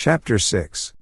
Chapter 6.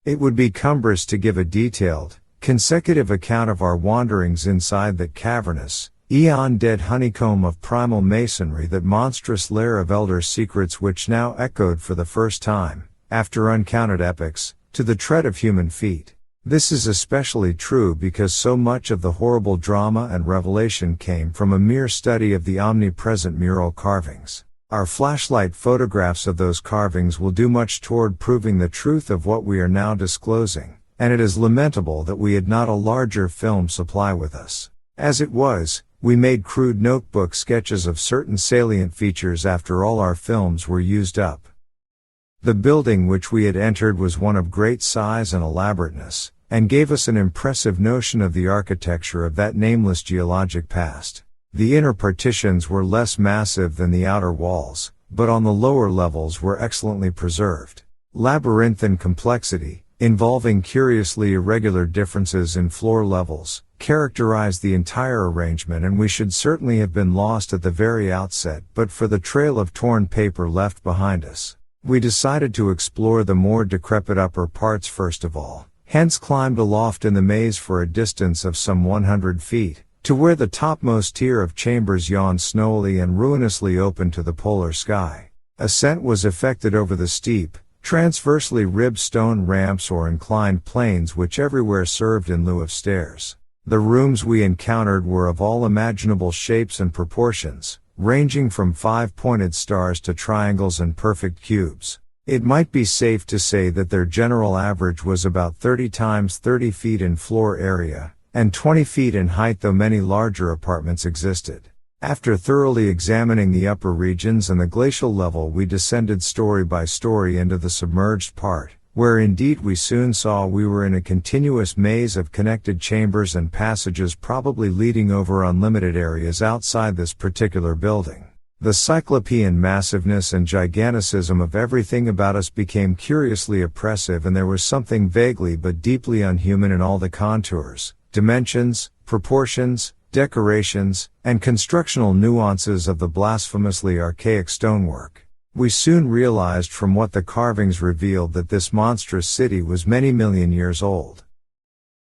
It would be cumbrous to give a detailed, consecutive account of our wanderings inside that cavernous, eon-dead honeycomb of primal masonry, that monstrous lair of elder secrets which now echoed for the first time, after uncounted epochs, to the tread of human feet. This is especially true because so much of the horrible drama and revelation came from a mere study of the omnipresent mural carvings. Our flashlight photographs of those carvings will do much toward proving the truth of what we are now disclosing, and it is lamentable that we had not a larger film supply with us. As it was, we made crude notebook sketches of certain salient features after all our films were used up. The building which we had entered was one of great size and elaborateness, and gave us an impressive notion of the architecture of that nameless geologic past. The inner partitions were less massive than the outer walls, but on the lower levels were excellently preserved. Labyrinthine complexity, involving curiously irregular differences in floor levels, characterized the entire arrangement, and we should certainly have been lost at the very outset but for the trail of torn paper left behind us. We decided to explore the more decrepit upper parts first of all, hence climbed aloft in the maze for a distance of some 100 feet, to where the topmost tier of chambers yawned snowily and ruinously open to the polar sky. Ascent was effected over the steep, transversely ribbed stone ramps or inclined planes which everywhere served in lieu of stairs. The rooms we encountered were of all imaginable shapes and proportions, ranging from 5-pointed stars to triangles and perfect cubes. It might be safe to say that their general average was about 30 times 30 feet in floor area, and 20 feet in height, though many larger apartments existed. After thoroughly examining the upper regions and the glacial level, we descended story by story into the submerged part, where indeed we soon saw we were in a continuous maze of connected chambers and passages, probably leading over unlimited areas outside this particular building. The cyclopean massiveness and giganticism of everything about us became curiously oppressive, and there was something vaguely but deeply unhuman in all the contours, dimensions, proportions, decorations, and constructional nuances of the blasphemously archaic stonework. We soon realized from what the carvings revealed that this monstrous city was many million years old.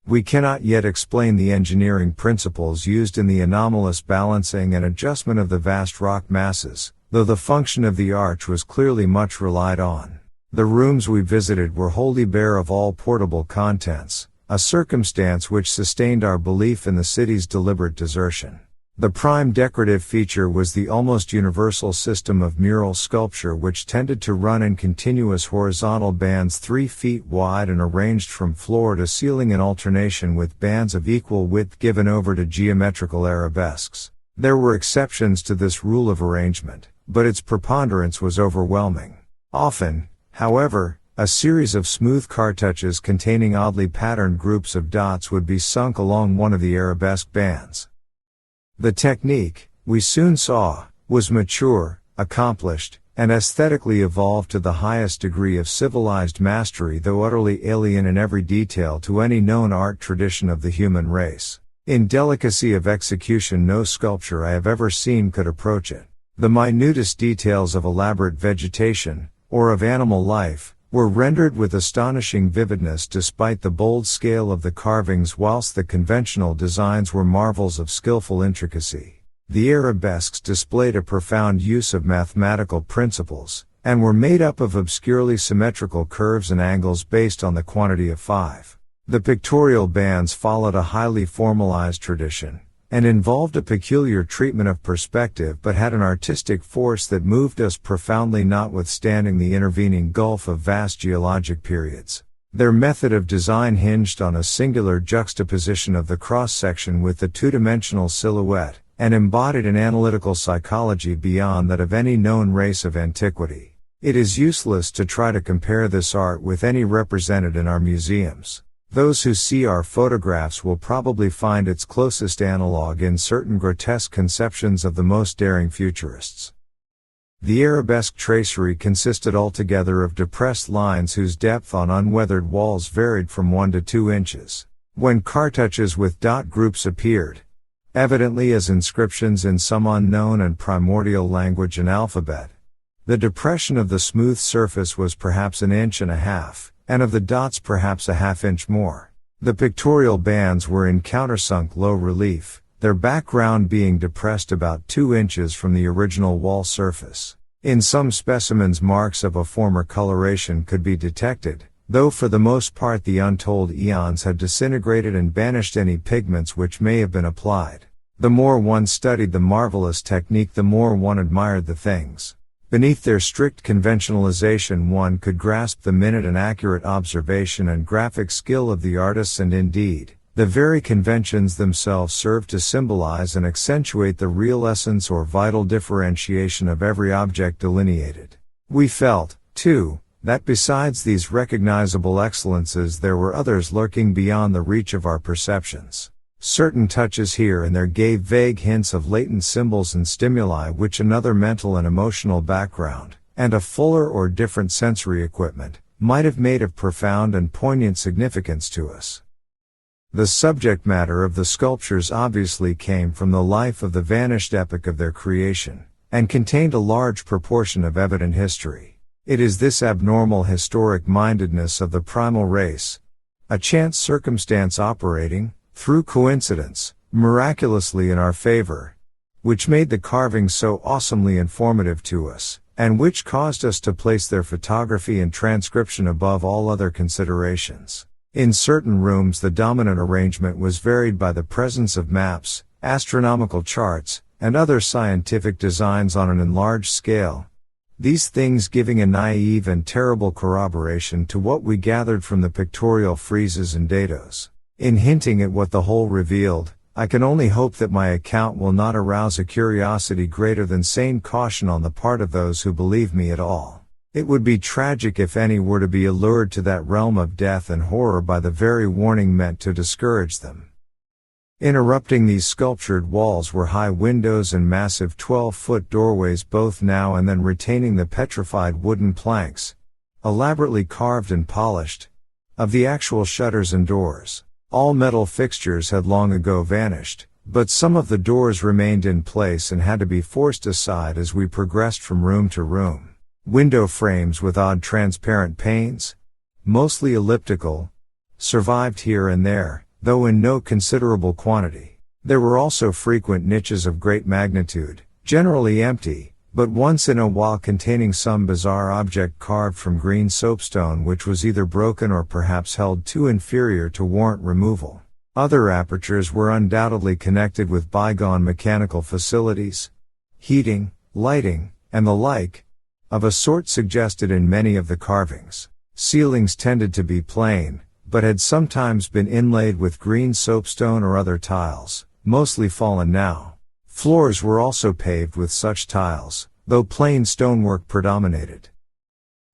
We cannot yet explain the engineering principles used in the anomalous balancing and adjustment of the vast rock masses, though the function of the arch was clearly much relied on. The rooms we visited were wholly bare of all portable contents, a circumstance which sustained our belief in the city's deliberate desertion. The prime decorative feature was the almost universal system of mural sculpture, which tended to run in continuous horizontal bands 3 feet wide and arranged from floor to ceiling in alternation with bands of equal width given over to geometrical arabesques. There were exceptions to this rule of arrangement, but its preponderance was overwhelming. Often, however, a series of smooth cartouches containing oddly patterned groups of dots would be sunk along one of the arabesque bands. The technique, we soon saw, was mature, accomplished, and aesthetically evolved to the highest degree of civilized mastery, though utterly alien in every detail to any known art tradition of the human race. In delicacy of execution, no sculpture I have ever seen could approach it. The minutest details of elaborate vegetation, or of animal life, were rendered with astonishing vividness despite the bold scale of the carvings, whilst the conventional designs were marvels of skillful intricacy. The arabesques displayed a profound use of mathematical principles, and were made up of obscurely symmetrical curves and angles based on the quantity of 5. The pictorial bands followed a highly formalized tradition, and involved a peculiar treatment of perspective, but had an artistic force that moved us profoundly, notwithstanding the intervening gulf of vast geologic periods. Their method of design hinged on a singular juxtaposition of the cross-section with the two-dimensional silhouette, and embodied an analytical psychology beyond that of any known race of antiquity. It is useless to try to compare this art with any represented in our museums. Those who see our photographs will probably find its closest analog in certain grotesque conceptions of the most daring futurists. The arabesque tracery consisted altogether of depressed lines whose depth on unweathered walls varied from 1 to 2 inches. When cartouches with dot groups appeared, evidently as inscriptions in some unknown and primordial language and alphabet, the depression of the smooth surface was perhaps 1.5 inches, and of the dots perhaps 1/2 inch more. The pictorial bands were in countersunk low relief, their background being depressed about 2 inches from the original wall surface. In some specimens marks of a former coloration could be detected, though for the most part the untold eons had disintegrated and banished any pigments which may have been applied. The more one studied the marvelous technique, the more one admired the things. Beneath their strict conventionalization one could grasp the minute and accurate observation and graphic skill of the artists, and indeed, the very conventions themselves served to symbolize and accentuate the real essence or vital differentiation of every object delineated. We felt, too, that besides these recognizable excellences there were others lurking beyond the reach of our perceptions. Certain touches here and there gave vague hints of latent symbols and stimuli which another mental and emotional background, and a fuller or different sensory equipment, might have made of profound and poignant significance to us. The subject matter of the sculptures obviously came from the life of the vanished epoch of their creation, and contained a large proportion of evident history. It is this abnormal historic mindedness of the primal race, a chance circumstance operating, through coincidence, miraculously in our favor, which made the carvings so awesomely informative to us, and which caused us to place their photography and transcription above all other considerations. In certain rooms the dominant arrangement was varied by the presence of maps, astronomical charts, and other scientific designs on an enlarged scale, these things giving a naive and terrible corroboration to what we gathered from the pictorial friezes and dados. In hinting at what the whole revealed, I can only hope that my account will not arouse a curiosity greater than sane caution on the part of those who believe me at all. It would be tragic if any were to be allured to that realm of death and horror by the very warning meant to discourage them. Interrupting these sculptured walls were high windows and massive 12-foot doorways, both now and then retaining the petrified wooden planks, elaborately carved and polished, of the actual shutters and doors. All metal fixtures had long ago vanished, but some of the doors remained in place and had to be forced aside as we progressed from room to room. Window frames with odd transparent panes, mostly elliptical, survived here and there, though in no considerable quantity. There were also frequent niches of great magnitude, generally empty, but once in a while containing some bizarre object carved from green soapstone which was either broken or perhaps held too inferior to warrant removal. Other apertures were undoubtedly connected with bygone mechanical facilities, heating, lighting, and the like, of a sort suggested in many of the carvings. Ceilings tended to be plain, but had sometimes been inlaid with green soapstone or other tiles, mostly fallen now. Floors were also paved with such tiles, though plain stonework predominated.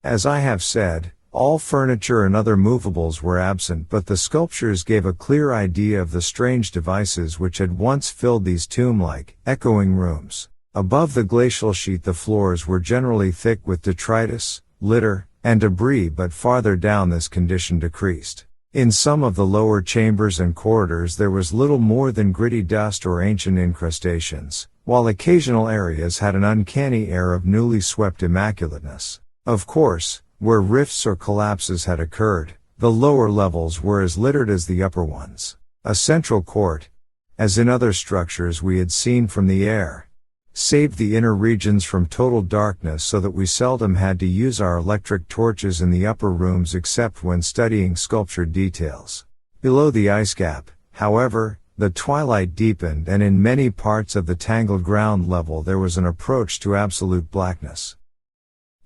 As I have said, all furniture and other movables were absent, but the sculptures gave a clear idea of the strange devices which had once filled these tomb-like, echoing rooms. Above the glacial sheet the floors were generally thick with detritus, litter, and debris, but farther down this condition decreased. In some of the lower chambers and corridors there was little more than gritty dust or ancient incrustations, while occasional areas had an uncanny air of newly swept immaculateness. Of course, where rifts or collapses had occurred, the lower levels were as littered as the upper ones. A central court, as in other structures we had seen from the air, saved the inner regions from total darkness so that we seldom had to use our electric torches in the upper rooms except when studying sculptured details. Below the ice cap, however, the twilight deepened, and in many parts of the tangled ground level there was an approach to absolute blackness.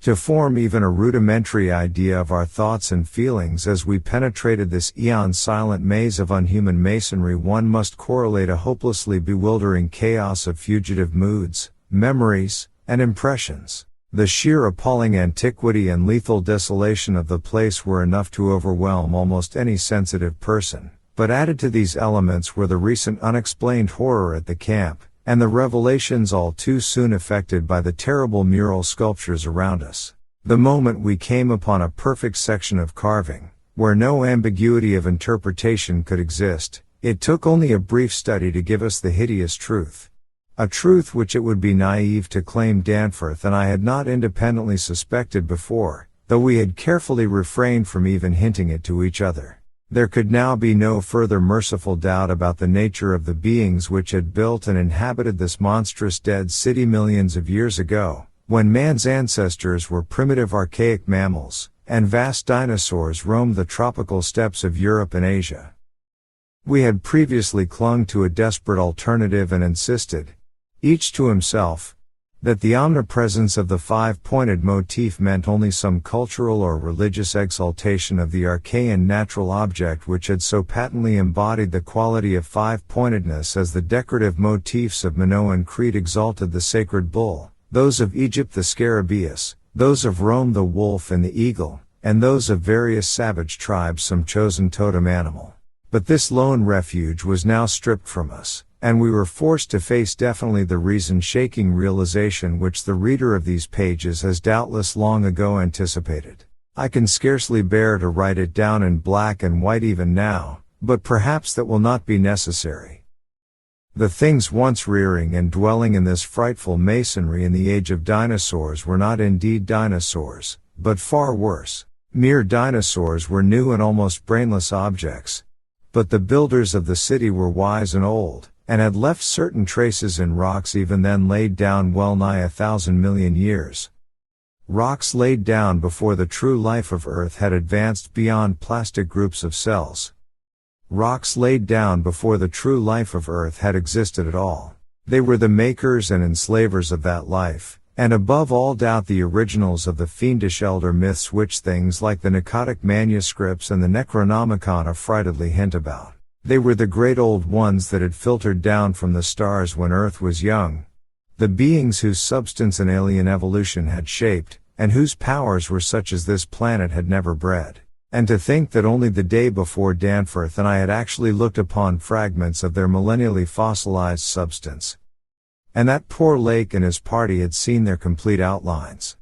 To form even a rudimentary idea of our thoughts and feelings as we penetrated this eon-silent maze of unhuman masonry, one must correlate a hopelessly bewildering chaos of fugitive moods, memories, and impressions. The sheer appalling antiquity and lethal desolation of the place were enough to overwhelm almost any sensitive person, but added to these elements were the recent unexplained horror at the camp, and the revelations all too soon affected by the terrible mural sculptures around us. The moment we came upon a perfect section of carving, where no ambiguity of interpretation could exist, it took only a brief study to give us the hideous truth. A truth which it would be naive to claim Danforth and I had not independently suspected before, though we had carefully refrained from even hinting it to each other. There could now be no further merciful doubt about the nature of the beings which had built and inhabited this monstrous dead city millions of years ago, when man's ancestors were primitive archaic mammals, and vast dinosaurs roamed the tropical steppes of Europe and Asia. We had previously clung to a desperate alternative and insisted, each to himself, that the omnipresence of the five-pointed motif meant only some cultural or religious exaltation of the archaean natural object which had so patently embodied the quality of five-pointedness as the decorative motifs of Minoan Crete exalted the sacred bull, those of Egypt the scarabaeus, those of Rome the wolf and the eagle, and those of various savage tribes some chosen totem animal. But this lone refuge was now stripped from us, and we were forced to face definitely the reason-shaking realization which the reader of these pages has doubtless long ago anticipated. I can scarcely bear to write it down in black and white even now, but perhaps that will not be necessary. The things once rearing and dwelling in this frightful masonry in the age of dinosaurs were not indeed dinosaurs, but far worse. Mere dinosaurs were new and almost brainless objects. But the builders of the city were wise and old, and had left certain traces in rocks even then laid down well nigh 1,000 million years. Rocks laid down before the true life of Earth had advanced beyond plastic groups of cells. Rocks laid down before the true life of Earth had existed at all. They were the makers and enslavers of that life, and above all doubt the originals of the fiendish elder myths which things like the Pnakotic manuscripts and the Necronomicon affrightedly hint about. They were the great old ones that had filtered down from the stars when Earth was young. The beings whose substance an alien evolution had shaped, and whose powers were such as this planet had never bred. And to think that only the day before Danforth and I had actually looked upon fragments of their millennially fossilized substance. And that poor Lake and his party had seen their complete outlines.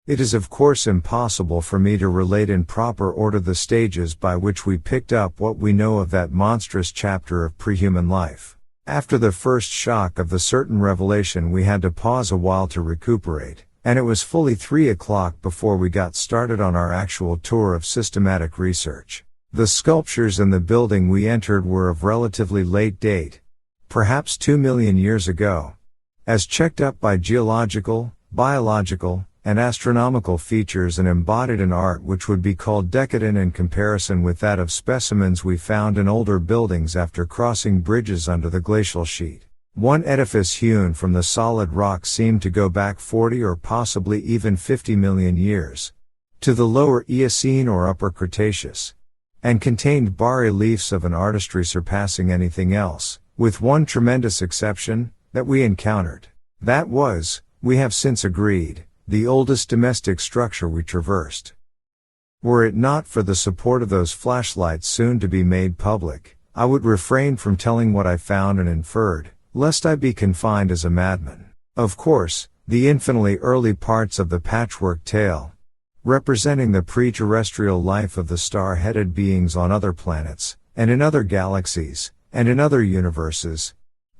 It is of course impossible for me to relate in proper order the stages by which we picked up what we know of that monstrous chapter of prehuman life. After the first shock of the certain revelation we had to pause a while to recuperate, and it was fully 3 o'clock before we got started on our actual tour of systematic research. The sculptures in the building we entered were of relatively late date, perhaps 2 million years ago. As checked up by geological, biological, and astronomical features and embodied in art which would be called decadent in comparison with that of specimens we found in older buildings after crossing bridges under the glacial sheet. One edifice hewn from the solid rock seemed to go back 40 or possibly even 50 million years, to the lower Eocene or Upper Cretaceous, and contained bas-reliefs of an artistry surpassing anything else, with one tremendous exception, that we encountered. That was, we have since agreed, the oldest domestic structure we traversed. Were it not for the support of those flashlights soon to be made public, I would refrain from telling what I found and inferred, lest I be confined as a madman. Of course, the infinitely early parts of the patchwork tale, representing the pre-terrestrial life of the star-headed beings on other planets, and in other galaxies, and in other universes,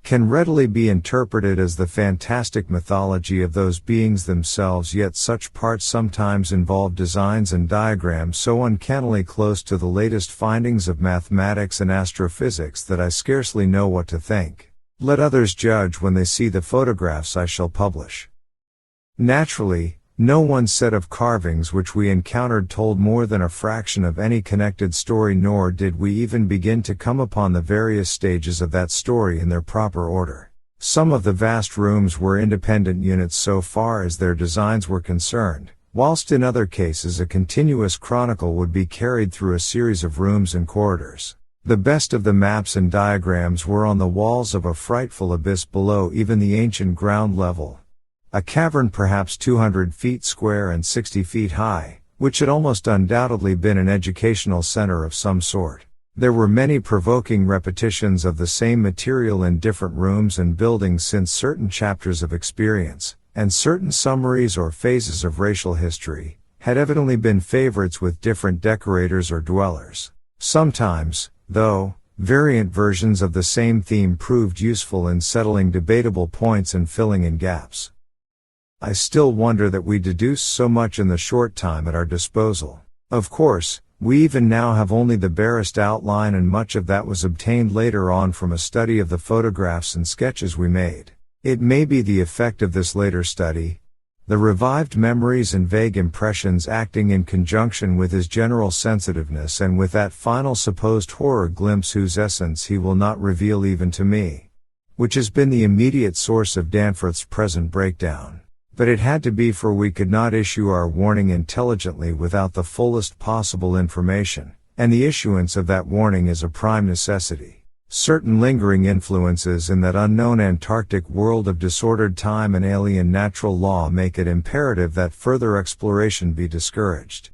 can readily be interpreted as the fantastic mythology of those beings themselves, yet such parts sometimes involve designs and diagrams so uncannily close to the latest findings of mathematics and astrophysics that I scarcely know what to think. Let others judge when they see the photographs I shall publish. Naturally, no one set of carvings which we encountered told more than a fraction of any connected story, nor did we even begin to come upon the various stages of that story in their proper order. Some of the vast rooms were independent units so far as their designs were concerned, whilst in other cases a continuous chronicle would be carried through a series of rooms and corridors. The best of the maps and diagrams were on the walls of a frightful abyss below even the ancient ground level. A cavern perhaps 200 feet square and 60 feet high, which had almost undoubtedly been an educational center of some sort. There were many provoking repetitions of the same material in different rooms and buildings since certain chapters of experience, and certain summaries or phases of racial history, had evidently been favorites with different decorators or dwellers. Sometimes, though, variant versions of the same theme proved useful in settling debatable points and filling in gaps. I still wonder that we deduced so much in the short time at our disposal. Of course, we even now have only the barest outline, and much of that was obtained later on from a study of the photographs and sketches we made. It may be the effect of this later study, the revived memories and vague impressions acting in conjunction with his general sensitiveness and with that final supposed horror glimpse whose essence he will not reveal even to me, which has been the immediate source of Danforth's present breakdown. But it had to be, for we could not issue our warning intelligently without the fullest possible information, and the issuance of that warning is a prime necessity. Certain lingering influences in that unknown Antarctic world of disordered time and alien natural law make it imperative that further exploration be discouraged.